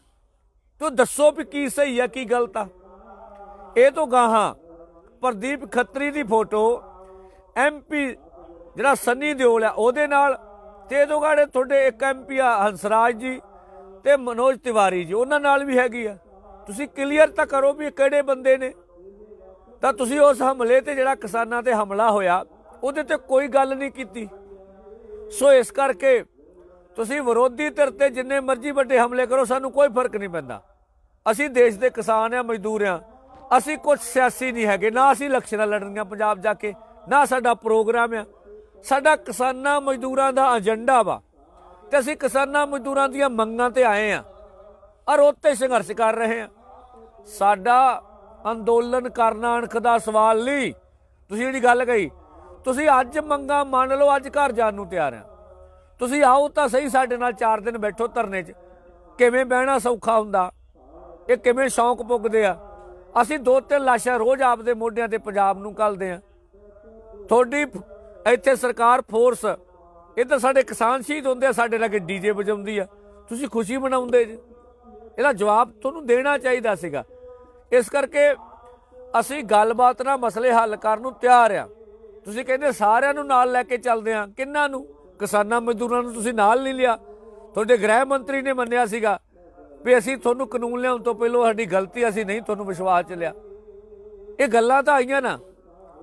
ਤੂੰ ਦੱਸੋ ਵੀ ਕੀ ਸਹੀ ਆ ਕੀ ਗਲਤ ਆ। ਇਹ ਤੋਂ ਗਾਹਾਂ ਪ੍ਰਦੀਪ ਖੱਤਰੀ ਦੀ ਫੋਟੋ MP ਜਿਹੜਾ ਸੰਨੀ ਦਿਓਲ ਆ ਉਹਦੇ ਨਾਲ, ਤੇ ਇਹ ਤੋਂ ਗਾੜੇ ਤੁਹਾਡੇ ਇੱਕ MP ਆ ਹੰਸਰਾਜ ਜੀ ਤੇ ਮਨੋਜ ਤਿਵਾਰੀ ਜੀ, ਉਹਨਾਂ ਨਾਲ ਵੀ ਹੈਗੀ ਆ। ਤੁਸੀਂ ਕਲੀਅਰ ਤਾਂ ਕਰੋ ਵੀ ਕਿਹੜੇ ਬੰਦੇ ਨੇ। ਤਾਂ ਤੁਸੀਂ ਉਸ ਹਮਲੇ ਤੇ ਜਿਹੜਾ ਕਿਸਾਨਾਂ ਤੇ ਹਮਲਾ ਹੋਇਆ ਉਹਦੇ ਤੇ ਕੋਈ ਗੱਲ ਨਹੀਂ ਕੀਤੀ। ਸੋ ਇਸ ਕਰਕੇ ਤੁਸੀਂ ਵਿਰੋਧੀ ਧਿਰ ਤੇ ਜਿੰਨੇ ਮਰਜ਼ੀ ਵੱਡੇ ਹਮਲੇ ਕਰੋ, ਸਾਨੂੰ ਕੋਈ ਫਰਕ ਨਹੀਂ ਪੈਂਦਾ। ਅਸੀਂ ਦੇਸ਼ ਦੇ ਕਿਸਾਨ ਆ, ਮਜ਼ਦੂਰ ਆ। ਅਸੀਂ ਕੁਝ ਸਿਆਸੀ ਨਹੀਂ ਹੈਗੇ, ਨਾ ਅਸੀਂ ਇਲੈਕਸ਼ਨਾਂ ਲੜਨੀਆਂ ਪੰਜਾਬ ਜਾ ਕੇ, ਨਾ ਸਾਡਾ ਪ੍ਰੋਗਰਾਮ ਆ। ਸਾਡਾ ਕਿਸਾਨਾਂ ਮਜ਼ਦੂਰਾਂ ਦਾ ਏਜੰਡਾ ਵਾ ਤੇ ਅਸੀਂ ਕਿਸਾਨਾਂ ਮਜ਼ਦੂਰਾਂ ਦੀਆਂ ਮੰਗਾਂ ਤੇ ਆਏ ਆ ਔਰ ਉੱਤੇ ਸੰਘਰਸ਼ ਕਰ ਰਹੇ ਆ। ਸਾਡਾ ਅੰਦੋਲਨ ਕਰਨਾ ਅਣਖ ਦਾ ਸਵਾਲ ਨਹੀਂ। ਤੁਸੀਂ ਜਿਹੜੀ ਗੱਲ ਕਹੀ, ਤੁਸੀਂ ਅੱਜ ਮੰਗਾਂ ਮੰਨ ਲਓ, ਅੱਜ ਘਰ ਜਾਣ ਨੂੰ ਤਿਆਰ ਆ। ਤੁਸੀਂ ਆਓ ਤਾਂ ਸਹੀ ਸਾਡੇ ਨਾਲ 4 ਦਿਨ ਬੈਠੋ ਧਰਨੇ 'ਚ। ਕਿਵੇਂ ਬਹਿਣਾ ਸੌਖਾ ਹੁੰਦਾ, ਇਹ ਕਿਵੇਂ ਸ਼ੌਂਕ ਪੁੱਗਦੇ ਆ। ਅਸੀਂ 2-3 ਲਾਸ਼ਾਂ ਰੋਜ਼ ਆਪਦੇ ਮੋਢਿਆਂ ਤੇ ਪੰਜਾਬ ਨੂੰ ਘੱਲਦੇ ਆ। ਤੁਹਾਡੀ ਇੱਥੇ ਸਰਕਾਰ ਫੋਰਸ, ਇੱਧਰ ਸਾਡੇ ਕਿਸਾਨ ਸ਼ਹੀਦ ਹੁੰਦੇ ਆ, ਸਾਡੇ ਲਾਗੇ DJ ਵਜਾਉਂਦੀ ਆ। ਤੁਸੀਂ ਖੁਸ਼ੀ ਮਨਾਉਂਦੇ ਜੀ? ਇਹਦਾ ਜਵਾਬ ਤੁਹਾਨੂੰ ਦੇਣਾ ਚਾਹੀਦਾ ਸੀਗਾ। ਇਸ ਕਰਕੇ ਅਸੀਂ ਗੱਲਬਾਤ ਨਾਲ ਮਸਲੇ ਹੱਲ ਕਰਨ ਨੂੰ ਤਿਆਰ ਆ। ਤੁਸੀਂ ਕਹਿੰਦੇ ਸਾਰਿਆਂ ਨੂੰ ਨਾਲ ਲੈ ਕੇ ਚੱਲਦੇ ਆ, ਕਿੰਨਾਂ ਨੂੰ? ਕਿਸਾਨਾਂ ਮਜ਼ਦੂਰਾਂ ਨੂੰ ਤੁਸੀਂ ਨਾਲ ਨਹੀਂ ਲਿਆ। ਤੁਹਾਡੇ ਗ੍ਰਹਿ ਮੰਤਰੀ ਨੇ ਮੰਨਿਆ ਸੀਗਾ ਵੀ ਅਸੀਂ ਤੁਹਾਨੂੰ ਕਾਨੂੰਨ ਲਿਆਉਣ ਤੋਂ ਪਹਿਲਾਂ ਸਾਡੀ ਗਲਤੀ, ਅਸੀਂ ਨਹੀਂ ਤੁਹਾਨੂੰ ਵਿਸ਼ਵਾਸ 'ਚ ਲਿਆ। ਇਹ ਗੱਲਾਂ ਤਾਂ ਆਈਆਂ ਨਾ,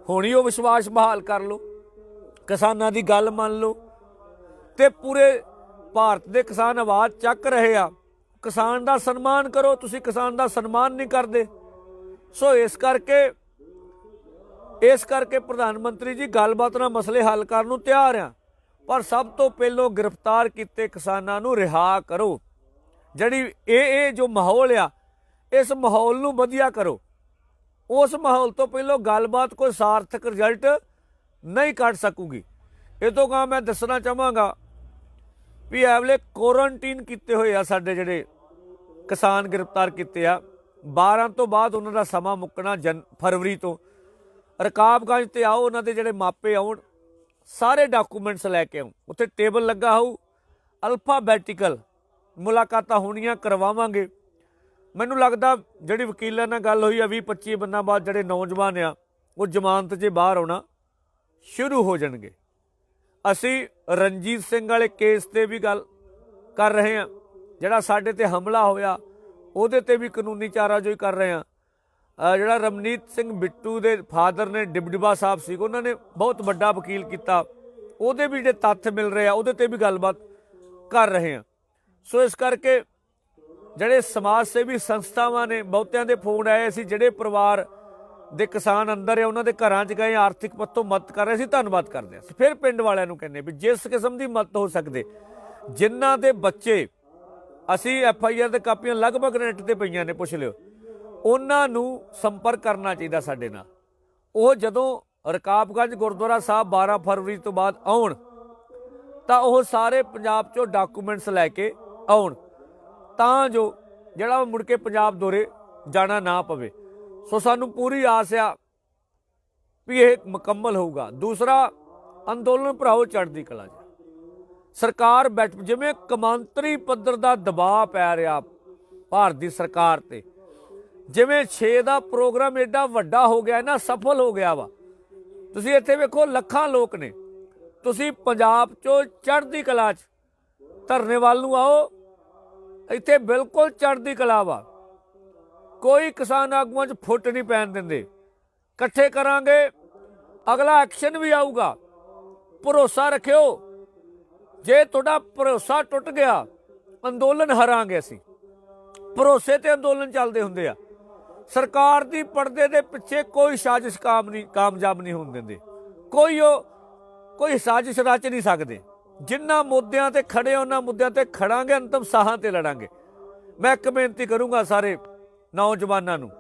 ਹੁਣ ਹੀ ਉਹ ਵਿਸ਼ਵਾਸ ਬਹਾਲ ਕਰ ਲਓ, ਕਿਸਾਨਾਂ ਦੀ ਗੱਲ ਮੰਨ ਲਓ। ਤੇ ਪੂਰੇ ਭਾਰਤ ਦੇ ਕਿਸਾਨ ਆਵਾਜ਼ ਚੱਕ ਰਹੇ ਆ, ਕਿਸਾਨ ਦਾ ਸਨਮਾਨ ਕਰੋ। ਤੁਸੀਂ ਕਿਸਾਨ ਦਾ ਸਨਮਾਨ ਨਹੀਂ ਕਰਦੇ। ਸੋ ਇਸ ਕਰਕੇ ਪ੍ਰਧਾਨ ਮੰਤਰੀ ਜੀ ਗੱਲਬਾਤ ਨਾਲ ਮਸਲੇ ਹੱਲ ਕਰਨ ਨੂੰ ਤਿਆਰ ਆ, ਪਰ ਸਭ ਤੋਂ ਪਹਿਲਾਂ ਗ੍ਰਿਫਤਾਰ ਕੀਤੇ ਕਿਸਾਨਾਂ ਨੂੰ ਰਿਹਾ ਕਰੋ। ਜਿਹੜੀ ਇਹ ਜੋ ਮਾਹੌਲ ਆ, ਇਸ ਮਾਹੌਲ ਨੂੰ ਵਧੀਆ ਕਰੋ। ਉਸ ਮਾਹੌਲ ਤੋਂ ਪਹਿਲਾਂ ਗੱਲਬਾਤ ਕੋਈ ਸਾਰਥਕ ਰਿਜ਼ਲਟ ਨਹੀਂ ਕੱਢ ਸਕੂਗੀ। ਇਹ ਤੋਂ ਗਾ ਮੈਂ ਦੱਸਣਾ ਚਾਹਾਂਗਾ ਵੀ ਇਹ ਵੇਲੇ ਕੁਆਰੰਟੀਨ ਕੀਤੇ ਹੋਏ ਆ ਸਾਡੇ ਜਿਹੜੇ ਕਿਸਾਨ ਗ੍ਰਿਫਤਾਰ ਕੀਤੇ ਆ। 12 ਤੋਂ ਬਾਅਦ ਉਹਨਾਂ ਦਾ ਸਮਾਂ ਮੁੱਕਣਾ ਫਰਵਰੀ ਤੋਂ। ਰਕਾਬਗੰਜ ਤੇ ਆਓ, ਉਹਨਾਂ ਦੇ ਜਿਹੜੇ ਮਾਪੇ ਆਉਣ, ਸਾਰੇ ਡਾਕੂਮੈਂਟਸ ਲੈ ਕੇ ਆਉਂ। ਉੱਥੇ ਟੇਬਲ ਲੱਗਾ ਹੋਊ, ਅਲਫਾਬੈਟੀਕਲ ਮੁਲਾਕਾਤਾਂ ਹੋਣੀਆਂ, ਕਰਵਾਵਾਂਗੇ। ਮੈਨੂੰ ਲੱਗਦਾ ਜਿਹੜੀ ਵਕੀਲਾਂ ਨਾਲ ਗੱਲ ਹੋਈ ਆ 20-25 ਬੰਨਾਂ ਬਾਅਦ ਜਿਹੜੇ ਨੌਜਵਾਨ ਆ ਉਹ ਜ਼ਮਾਨਤ 'ਚ ਬਾਹਰ ਆਉਣਾ ਸ਼ੁਰੂ ਹੋ ਜਾਣਗੇ। ਅਸੀਂ ਰਣਜੀਤ ਸਿੰਘ ਵਾਲੇ ਕੇਸ ਤੇ ਵੀ ਗੱਲ ਕਰ ਰਹੇ ਹਾਂ, ਜਿਹੜਾ ਸਾਡੇ ਤੇ ਹਮਲਾ ਹੋਇਆ ਉਹਦੇ ਤੇ ਵੀ ਕਾਨੂੰਨੀ ਚਾਰਾਜੋਈ ਕਰ ਰਹੇ ਹਾਂ। ਜਿਹੜਾ ਰਮਨੀਤ ਸਿੰਘ ਬਿੱਟੂ ਦੇ ਫਾਦਰ ਨੇ, ਡਿਬਡਿਬਾ ਸਾਹਿਬ ਸੀ, ਉਹਨਾਂ ਨੇ ਬਹੁਤ ਵੱਡਾ ਵਕੀਲ ਕੀਤਾ, ਉਹਦੇ ਵੀ ਜਿਹੜੇ ਤੱਥ ਮਿਲ ਰਹੇ ਆ ਉਹਦੇ ਤੇ ਵੀ ਗੱਲਬਾਤ ਕਰ ਰਹੇ ਹਾਂ। ਸੋ ਇਸ ਕਰਕੇ ਜਿਹੜੇ ਸਮਾਜ ਸੇਵੀ ਸੰਸਥਾਵਾਂ ਨੇ, ਬਹੁਤਿਆਂ ਦੇ ਫੋਨ ਆਏ ਸੀ, ਜਿਹੜੇ ਪਰਿਵਾਰ ਦੇ ਕਿਸਾਨ ਅੰਦਰ ਆ ਉਹਨਾਂ ਦੇ ਘਰਾਂ 'ਚ ਗਏ, ਆਰਥਿਕ ਪੱਖੋਂ ਮਦਦ ਕਰ ਰਹੇ ਸੀ, ਧੰਨਵਾਦ ਕਰਦੇ ਹਾਂ। ਫਿਰ ਪਿੰਡ ਵਾਲਿਆਂ ਨੂੰ ਕਹਿੰਦੇ ਵੀ ਜਿਸ ਕਿਸਮ ਦੀ ਮਦਦ ਹੋ ਸਕਦੇ, ਜਿਨ੍ਹਾਂ ਦੇ ਬੱਚੇ, ਅਸੀਂ FIR ਦੇ ਕਾਪੀਆਂ ਲਗਭਗ ਨੈੱਟ ਤੇ ਪਈਆਂ ਨੇ, ਪੁੱਛ ਲਿਓ, ਉਹਨਾਂ ਨੂੰ ਸੰਪਰਕ ਕਰਨਾ ਚਾਹੀਦਾ ਸਾਡੇ ਨਾਲ। ਉਹ ਜਦੋਂ ਰਕਾਬਗੰਜ ਗੁਰਦੁਆਰਾ ਸਾਹਿਬ 12 ਫਰਵਰੀ ਤੋਂ ਬਾਅਦ ਆਉਣ ਤਾਂ ਉਹ ਸਾਰੇ ਪੰਜਾਬ 'ਚੋਂ ਡਾਕੂਮੈਂਟਸ ਲੈ ਕੇ ਆਉਣ, ਤਾਂ ਜੋ ਜਿਹੜਾ ਮੁੜ ਕੇ ਪੰਜਾਬ ਦੌਰੇ ਜਾਣਾ ਨਾ ਪਵੇ। ਸੋ ਸਾਨੂੰ ਪੂਰੀ ਆਸ ਆ ਵੀ ਇਹ ਮੁਕੰਮਲ ਹੋਊਗਾ। ਦੂਸਰਾ, ਅੰਦੋਲਨ ਭਰਾਓ ਚੜ੍ਹਦੀ ਕਲਾ 'ਚ। ਸਰਕਾਰ ਜਿਵੇਂ ਕੌਮਾਂਤਰੀ ਪੱਧਰ ਦਾ ਦਬਾਅ ਪੈ ਰਿਹਾ ਭਾਰਤ ਦੀ ਸਰਕਾਰ ਤੇ, ਜਿਵੇਂ 6 ਦਾ ਪ੍ਰੋਗਰਾਮ ਐਡਾ ਵੱਡਾ ਹੋ ਗਿਆ ਨਾ, ਸਫਲ ਹੋ ਗਿਆ ਵਾ। ਤੁਸੀਂ ਇੱਥੇ ਵੇਖੋ, ਲੱਖਾਂ ਲੋਕ ਨੇ। ਤੁਸੀਂ ਪੰਜਾਬ 'ਚੋਂ ਚੜ੍ਹਦੀ ਕਲਾ 'ਚ ਧਰਨੇ ਵੱਲ ਨੂੰ ਆਓ, ਇੱਥੇ ਬਿਲਕੁਲ ਚੜ੍ਹਦੀ ਕਲਾ ਵਾ। ਕੋਈ ਕਿਸਾਨ ਆਗੂਆਂ 'ਚ ਫੁੱਟ ਨਹੀਂ ਪੈਣ ਦਿੰਦੇ। ਇਕੱਠੇ ਕਰਾਂਗੇ, ਅਗਲਾ ਐਕਸ਼ਨ ਵੀ ਆਊਗਾ। ਭਰੋਸਾ ਰੱਖਿਓ, ਜੇ ਤੁਹਾਡਾ ਭਰੋਸਾ ਟੁੱਟ ਗਿਆ, ਅੰਦੋਲਨ ਹਾਰਾਂਗੇ ਅਸੀਂ। ਭਰੋਸੇ ਤੇ ਅੰਦੋਲਨ ਚੱਲਦੇ ਹੁੰਦੇ ਆ। ਸਰਕਾਰ ਦੀ ਪਰਦੇ ਦੇ ਪਿੱਛੇ ਕੋਈ ਸਾਜ਼ਿਸ਼ ਕਾਮਯਾਬ ਨਹੀਂ ਹੋਣ ਦਿੰਦੇ। ਕੋਈ ਸਾਜ਼ਿਸ਼ ਰਚ ਨਹੀਂ ਸਕਦੇ। ਜਿਨ੍ਹਾਂ ਮੁੱਦਿਆਂ ਤੇ ਖੜੇ, ਉਹਨਾਂ ਮੁੱਦਿਆਂ ਤੇ ਖੜਾਂਗੇ, ਅੰਤਮ ਸਾਹਾਂ ਤੇ ਲੜਾਂਗੇ। ਮੈਂ ਇੱਕ ਬੇਨਤੀ ਕਰੂੰਗਾ ਸਾਰੇ ਨੌਜਵਾਨਾਂ ਨੂੰ,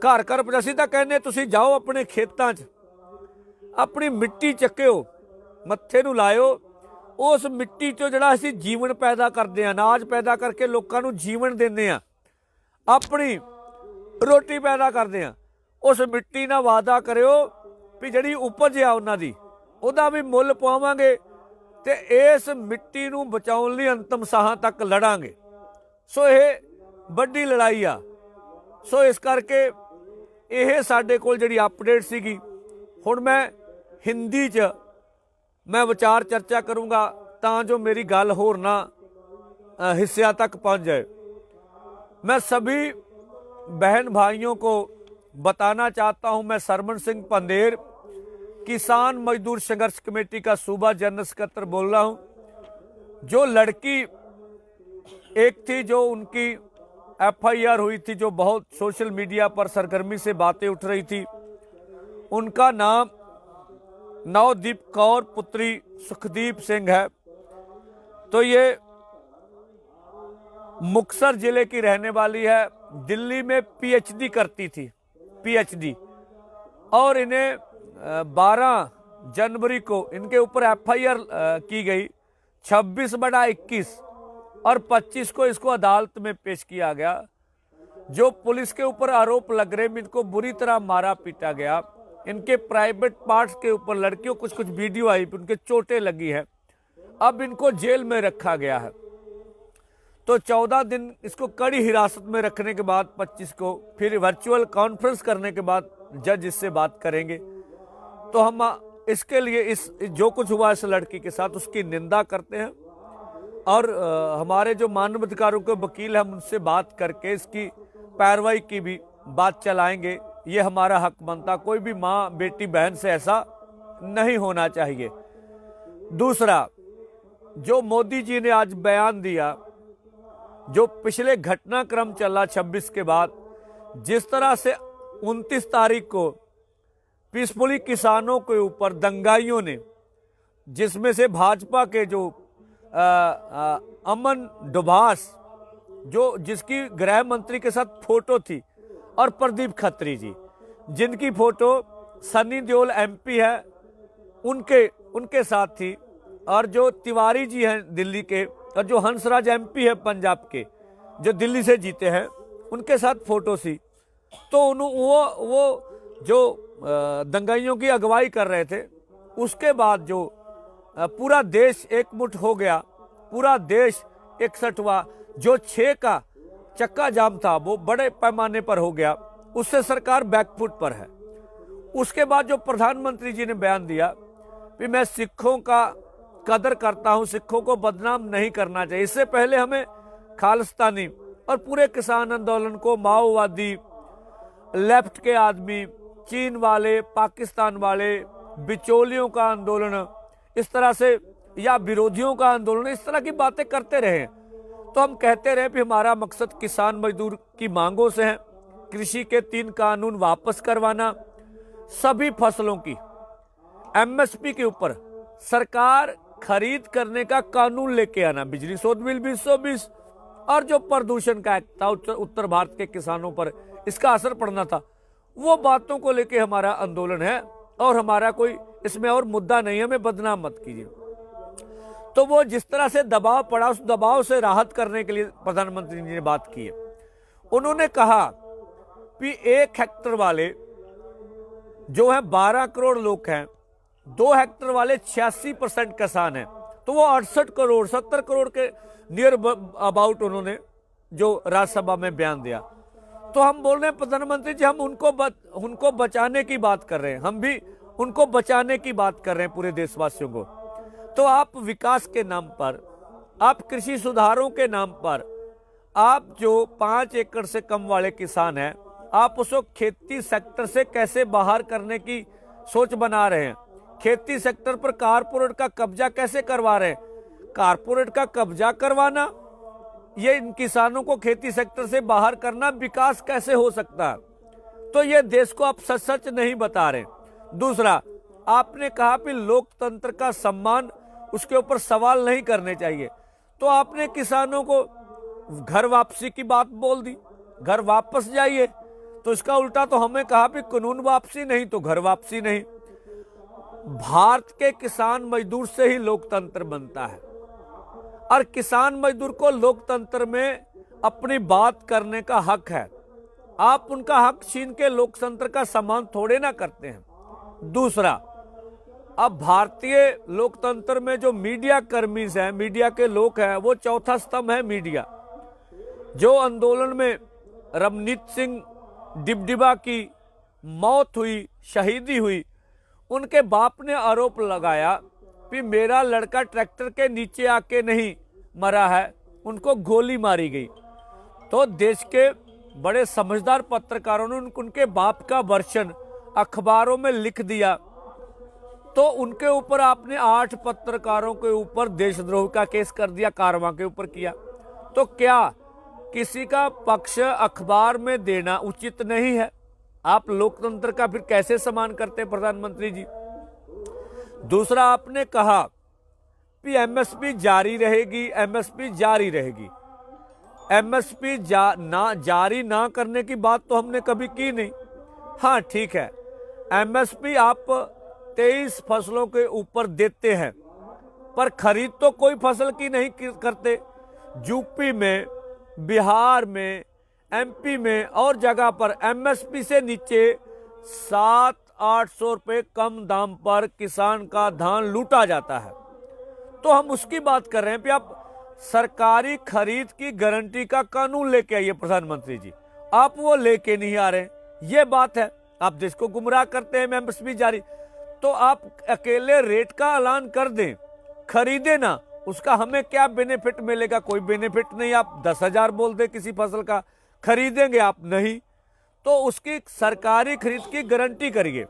ਘਰ ਘਰ ਅਸੀਂ ਤਾਂ ਕਹਿੰਦੇ ਤੁਸੀਂ ਜਾਓ ਆਪਣੇ ਖੇਤਾਂ 'ਚ, ਆਪਣੀ ਮਿੱਟੀ ਚੱਕਿਓ, ਮੱਥੇ ਨੂੰ ਲਾਇਓ। ਉਸ ਮਿੱਟੀ 'ਚੋਂ ਜਿਹੜਾ ਅਸੀਂ ਜੀਵਨ ਪੈਦਾ ਕਰਦੇ ਹਾਂ, ਅਨਾਜ ਪੈਦਾ ਕਰਕੇ ਲੋਕਾਂ ਨੂੰ ਜੀਵਨ ਦਿੰਦੇ ਹਾਂ, ਆਪਣੀ ਰੋਟੀ ਪੈਦਾ ਕਰਦੇ ਹਾਂ, ਉਸ ਮਿੱਟੀ ਨਾਲ ਵਾਅਦਾ ਕਰਿਓ ਵੀ ਜਿਹੜੀ ਉਪਜ ਆ ਉਹਨਾਂ ਦੀ, ਉਹਦਾ ਵੀ ਮੁੱਲ ਪਾਵਾਂਗੇ ਤੇ ਇਸ ਮਿੱਟੀ ਨੂੰ ਬਚਾਉਣ ਲਈ ਅੰਤਮ ਸਾਹਾਂ ਤੱਕ ਲੜਾਂਗੇ। ਸੋ ਇਹ ਵੱਡੀ ਲੜਾਈ ਆ। ਸੋ ਇਸ ਕਰਕੇ ਇਹ ਸਾਡੇ ਕੋਲ ਜਿਹੜੀ ਅਪਡੇਟ ਸੀਗੀ। ਹੁਣ ਮੈਂ ਹਿੰਦੀ 'ਚ ਮੈਂ ਵਿਚਾਰ ਚਰਚਾ करूँगा ਤਾਂ ਜੋ ਮੇਰੀ ਗੱਲ ਹੋਰ ਨਾ हिस्सों तक पहुँच जाए। मैं सभी बहन भाइयों को बताना चाहता हूँ, मैं सरमन सिंह पंदेर, किसान मजदूर संघर्ष कमेटी का सूबा जनरल सेक्रेटरी बोल रहा हूँ। जो लड़की एक थी, जो उनकी FIR हुई थी, जो बहुत सोशल मीडिया पर सरगर्मी से बातें उठ रही थी, उनका नाम नवदीप कौर पुत्री सुखदीप सिंह है। तो ये मुक्तसर जिले की रहने वाली है। दिल्ली में PhD करती थी, PhD, और इन्हें 12 जनवरी को इनके ऊपर FIR की गई। 26/21 और 25 को इसको अदालत में पेश किया गया। जो पुलिस के ऊपर आरोप लग रहे, इनको बुरी तरह मारा पीटा गया। इनके प्राइवेट पार्ट्स के ऊपर लड़कियों कुछ वीडियो आई, उनके चोटें लगी है। अब इनको जेल में रखा गया है। तो 14 दिन इसको कड़ी हिरासत में रखने के बाद 25 को फिर वर्चुअल कॉन्फ्रेंस करने के बाद जज इससे बात करेंगे। तो हम इसके लिए इस जो कुछ हुआ इस लड़की के साथ उसकी निंदा करते हैं और हमारे जो मानवाधिकारों के वकील हैं हम उनसे बात करके इसकी कार्रवाई की भी बात चलाएंगे। ये हमारा हक बनता, कोई भी माँ बेटी बहन से ऐसा नहीं होना चाहिए। दूसरा, जो मोदी जी ने आज बयान दिया, जो पिछले घटनाक्रम चला 26 के बाद, जिस तरह से 29 तारीख को पीसफुली किसानों के ऊपर दंगाइयों ने, जिसमें से भाजपा के जो अमन डोभास जो जिसकी गृह मंत्री के साथ फोटो थी और प्रदीप खत्री जी जिनकी फोटो सनी देओल एमपी है उनके साथ थी, और जो तिवारी जी हैं दिल्ली के, और जो हंसराज एमपी है पंजाब के जो दिल्ली से जीते हैं, उनके साथ फोटो थी। तो वो जो दंगाइयों की अगुवाई कर रहे थे, उसके बाद जो पूरा देश एकमुठ हो गया, पूरा देश 61 हुआ, जो 6 का चक्का जाम था वो बड़े पैमाने पर हो गया, उससे सरकार बैकफुट पर है। उसके बाद जो प्रधानमंत्री जी ने बयान दिया कि मैं सिखों का कदर करता हूं, सिखों को बदनाम नहीं करना चाहिए, इससे पहले हमें खालिस्तानी और पूरे किसान आंदोलन को माओवादी, लेफ्ट के आदमी, चीन वाले, पाकिस्तान वाले, बिचौलियों का आंदोलन, इस तरह से, या विरोधियों का आंदोलन, इस तरह की बातें करते रहे। तो हम कहते रहे कि हमारा मकसद किसान मजदूर की मांगों से है। कृषि के 3 कानून वापस करवाना, सभी फसलों की एमएसपी के ऊपर सरकार खरीद करने का कानून लेके आना, बिजली शोध बिल 2020, और जो प्रदूषण का एक्ट था उत्तर भारत के किसानों पर इसका असर पड़ना था, वो बातों को लेके हमारा आंदोलन है और हमारा कोई इसमें और मुद्दा नहीं है, हमें बदनाम मत कीजिए। तो वो जिस तरह से दबाव पड़ा, उस दबाव से राहत करने के लिए प्रधानमंत्री जी ने बात की है। उन्होंने कहा कि 1 हेक्टेयर वाले जो है 12 करोड़ लोग हैं, 2 हेक्टेयर वाले 86% किसान हैं, तो वो 68 करोड़ 70 करोड़ के नियर अबाउट उन्होंने जो राज्यसभा में बयान दिया। तो हम बोल रहे हैं प्रधानमंत्री जी, हम उनको बचाने की बात कर रहे हैं, हम भी उनको बचाने की बात कर रहे हैं पूरे देशवासियों को। तो आप विकास के नाम पर, आप कृषि सुधारों के नाम पर, आप जो 5 एकड़ से कम वाले किसान हैं, आप उसको खेती सेक्टर से कैसे बाहर करने की सोच बना रहे हैं। खेती सेक्टर पर कारपोरेट का कब्जा कैसे करवा रहे हैं। कारपोरेट का कब्जा करवाना, ये इन किसानों को खेती सेक्टर से बाहर करना, विकास कैसे हो सकता है। तो ये देश को आप सच नहीं बता रहे। दूसरा, आपने कहा कि लोकतंत्र का सम्मान, उसके ऊपर सवाल नहीं करने चाहिए, तो आपने किसानों को घर वापसी की बात बोल दी, घर वापस जाइए। तो इसका उल्टा तो हमें कहा कि कानून वापसी नहीं तो घर वापसी नहीं। भारत के किसान मजदूर से ही लोकतंत्र बनता है, और किसान मजदूर को लोकतंत्र में अपनी बात करने का हक है। आप उनका हक छीन के लोकतंत्र का सम्मान थोड़े ना करते हैं। दूसरा, अब भारतीय लोकतंत्र में जो मीडिया कर्मी हैं, मीडिया के लोग हैं, वो चौथा स्तंभ है मीडिया। जो आंदोलन में रमनीत सिंह डिबडिबा की मौत हुई, शहीदी हुई, उनके बाप ने आरोप लगाया कि मेरा लड़का ट्रैक्टर के नीचे आके नहीं मरा है, उनको गोली मारी गई। तो देश के बड़े समझदार पत्रकारों ने उनके बाप का वर्षन अखबारों में लिख दिया। तो उनके ऊपर आपने 8 पत्रकारों के ऊपर देशद्रोह का केस कर दिया, कारवां के ऊपर किया। तो क्या किसी का पक्ष अखबार में देना उचित नहीं है? आप लोकतंत्र का फिर कैसे सम्मान करते हैं प्रधानमंत्री जी? दूसरा, आपने कहा कि एमएसपी जारी रहेगी, एमएसपी जारी रहेगी। एमएसपी जारी ना करने की बात तो हमने कभी की नहीं। हाँ ठीक है, एमएसपी आप 23 फसलों के ऊपर देते हैं, पर खरीद तो कोई फसल की नहीं करते। यूपी में, बिहार में, एमपी में और जगह पर एमएसपी से नीचे 700-800 रुपए कम दाम पर किसान का धान लूटा जाता है। तो हम उसकी बात कर रहे हैं कि आप सरकारी खरीद की गारंटी का कानून लेके आइए प्रधानमंत्री जी, आप वो लेके नहीं आ रहे। ये बात है, आप देश को गुमराह करते हैं। एमएसपी जारी, तो आप अकेले रेट का ऐलान कर दें, खरीदे ना, उसका हमें क्या बेनिफिट मिलेगा? कोई बेनिफिट नहीं। आप 10,000 बोल दे किसी फसल का, खरीदेंगे आप नहीं, तो उसकी सरकारी खरीद की गारंटी करिए,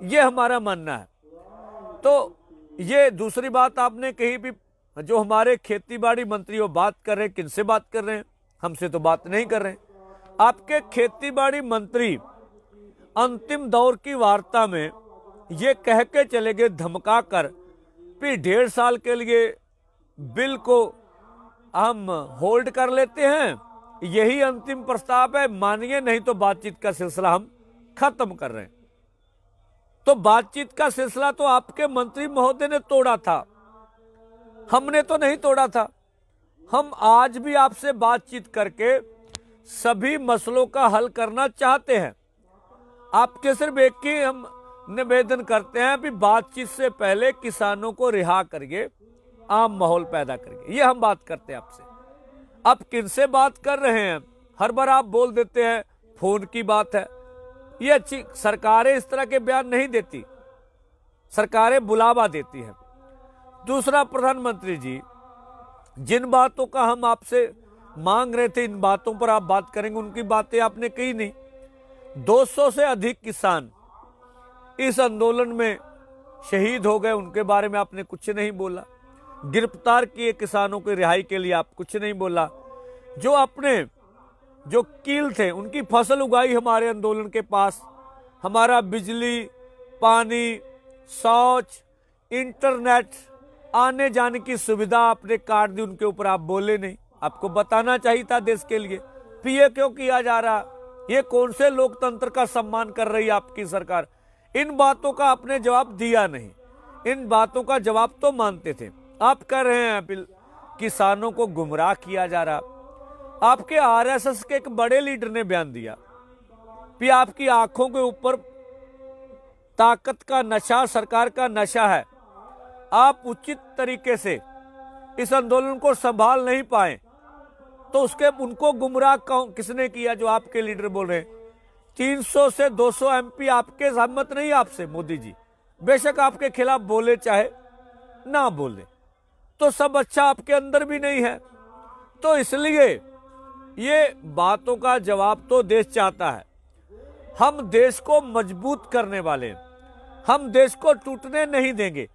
ये हमारा मानना है। तो ये दूसरी बात आपने कही भी, जो हमारे खेतीबाड़ी मंत्री वो बात कर रहे हैं, किनसे बात कर रहे हैं? हमसे तो बात नहीं कर रहे हैं। आपके खेतीबाड़ी मंत्री अंतिम दौर की वार्ता में ये कह के चले गए धमका कर, फिर 1.5 साल के लिए बिल को हम होल्ड कर लेते हैं, यही अंतिम प्रस्ताव है, मानिए नहीं तो बातचीत का सिलसिला हम खत्म कर रहे हैं। तो बातचीत का सिलसिला तो आपके मंत्री महोदय ने तोड़ा था, हमने तो नहीं तोड़ा था। हम आज भी आपसे बातचीत करके सभी मसलों का हल करना चाहते हैं। आपके सिर्फ एक ही हम निवेदन करते हैं कि बातचीत से पहले किसानों को रिहा करिए, आम माहौल पैदा करिए, ये हम बात करते हैं आपसे। आप किनसे बात कर रहे हैं? हर बार आप बोल देते हैं फोन की बात है। ये अच्छी सरकारें इस तरह के बयान नहीं देती, सरकारें बुलावा देती हैं। दूसरा, प्रधानमंत्री जी, जिन बातों का हम आपसे मांग रहे थे, इन बातों पर आप बात करेंगे, उनकी बातें आपने कही नहीं। 200 से अधिक किसान इस आंदोलन में शहीद हो गए, उनके बारे में आपने कुछ नहीं बोला। गिरफ्तार किए किसानों की रिहाई के लिए आप कुछ नहीं बोला। जो अपने जो कील थे, उनकी फसल उगाई हमारे आंदोलन के पास, हमारा बिजली, पानी, शौच, इंटरनेट, आने जाने की सुविधा आपने काट दी, उनके ऊपर आप बोले नहीं। आपको बताना चाहिए था देश के लिए। पीए क्यों किया जा रहा? ये कौन से लोकतंत्र का सम्मान कर रही है आपकी सरकार? इन बातों का आपने जवाब दिया नहीं। इन बातों का जवाब तो मानते थे। आप कह रहे हैं किसानों को गुमराह किया जा रहा। आपके आरएसएस के एक बड़े लीडर ने बयान दिया कि आपकी आंखों के ऊपर ताकत का नशा, सरकार का नशा है, आप उचित तरीके से इस आंदोलन को संभाल नहीं पाए, तो उसके उनको गुमराह किसने किया? जो आपके लीडर बोल रहे हैं। 300 से 200 एमपी आपके सहमत नहीं आपसे, मोदी जी, बेशक आपके खिलाफ बोले चाहे ना बोले, तो सब अच्छा आपके अंदर भी नहीं है। तो इसलिए ये बातों का जवाब तो देश चाहता है। हम देश को मजबूत करने वाले हैं, हम देश को टूटने नहीं देंगे,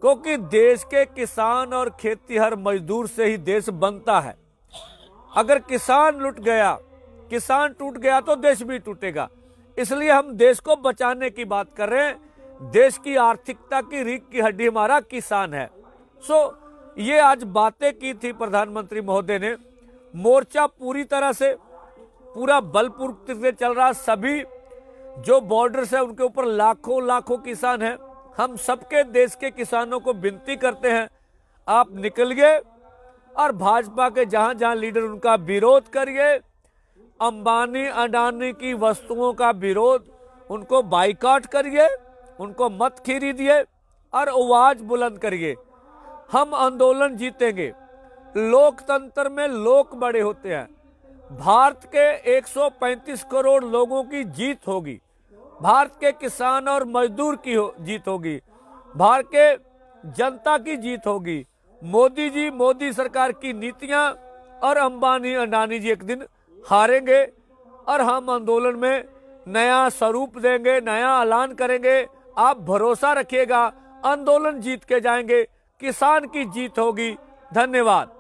क्योंकि देश के किसान और खेतीहर मजदूर से ही देश बनता है। अगर किसान लुट गया, किसान टूट गया, तो देश भी टूटेगा। इसलिए हम देश को बचाने की बात कर रहे हैं। देश की आर्थिकता की रीढ़ की हड्डी हमारा किसान है। ये आज बातें की थी प्रधानमंत्री महोदय ने। मोर्चा पूरी तरह से पूरा बलपूर्वक से चल रहा। सभी जो बॉर्डर्स है उनके ऊपर लाखों लाखों किसान हैं। हम सबके देश के किसानों को विनती करते हैं, आप निकलिए और भाजपा के जहां जहां लीडर उनका विरोध करिए। अंबानी अडानी की वस्तुओं का विरोध, उनको बाइकआउट करिए, उनको मत खरीदिए और आवाज बुलंद करिए। हम आंदोलन जीतेंगे। लोकतंत्र में लोक बड़े होते हैं। भारत के 135 करोड़ लोगों की जीत होगी, भारत के किसान और मजदूर की जीत होगी, भारत के जनता की जीत होगी। मोदी जी, मोदी सरकार की नीतियां और अंबानी अडानी जी एक दिन हारेंगे और हम आंदोलन में नया स्वरूप देंगे, नया ऐलान करेंगे। आप भरोसा रखिएगा, आंदोलन जीत के जाएंगे, किसान की जीत होगी। धन्यवाद।